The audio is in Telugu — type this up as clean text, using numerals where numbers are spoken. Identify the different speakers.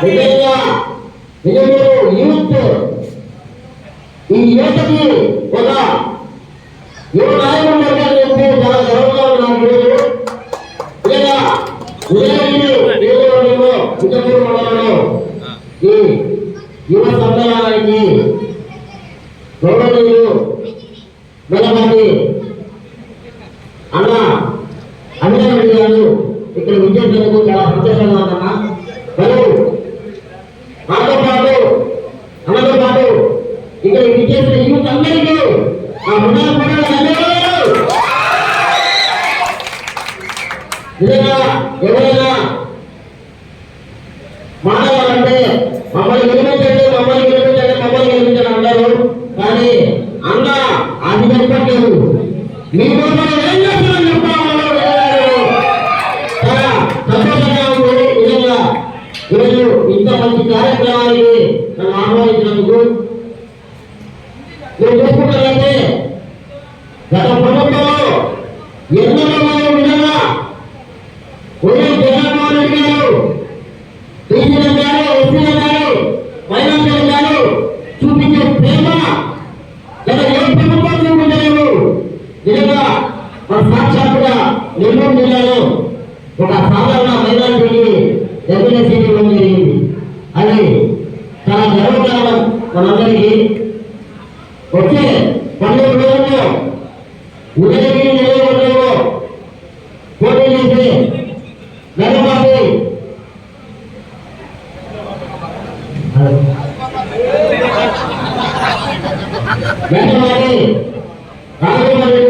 Speaker 1: నిజంగా నిజంగా యూత్ ఈ యువతకి ఒక యువ నాయకుడు చెప్పి చాలా గర్వంగా ఉన్నాను. నిజంగా ఉదయగిరి మండలంలో ఈ యువ సమ్మేళనానికి గౌరవనీయులు మెల్లపాటి అన్న అభిరామ్ గారు ఇక్కడ విద్యార్థులకు చాలా సంతోషంగా ఉందన్నా. మరియు నాతో పాటు అన్నతో పాటు ఇక్కడ విద్యార్థుల యూత్ అందరికీ నిజంగా ఎవరైనా మాట్లాడాలంటే మమ్మల్ని గెలిపించండి మమ్మల్ని గెలిపించండి మమ్మల్ని గెలిపించండి అంటారు. కానీ అన్న అది చెప్పట్లేదు. మీకోసం ఏం చేస్తున్నారని చెప్తాను. చాలా సంతోషంగా ఉంది. నిజంగా ఈరోజు ఇంత మంచి కార్యక్రమానికి నన్ను ఆహ్వానించినందుకు. మీరు చూసుకున్నట్లయితే గత ప్రభుత్వంలో ఎన్నో విధంగా వైఎస్ జగన్మోహన్ రెడ్డి గారు బీసీల గారు ఎస్సీల గారు మైనార్టీల గారు చూపించే ప్రేమ గత ఏ ప్రభుత్వం చూపించలేదు. నిజంగా మన సాక్షాత్తుగా నెల్లూరు జిల్లాలో ఒక సాధారణ మైనార్టీకి ఎమ్మెల్యే సీట్ ఇవ్వడం జరిగింది. అది చాలా గర్వకారణం మనందరికీ. వచ్చే 12 రోజుల్లో ఉదయగిరి నియోజకవర్గంలో పోటీ చేసి మెల్లపాటి రాజగోపాల్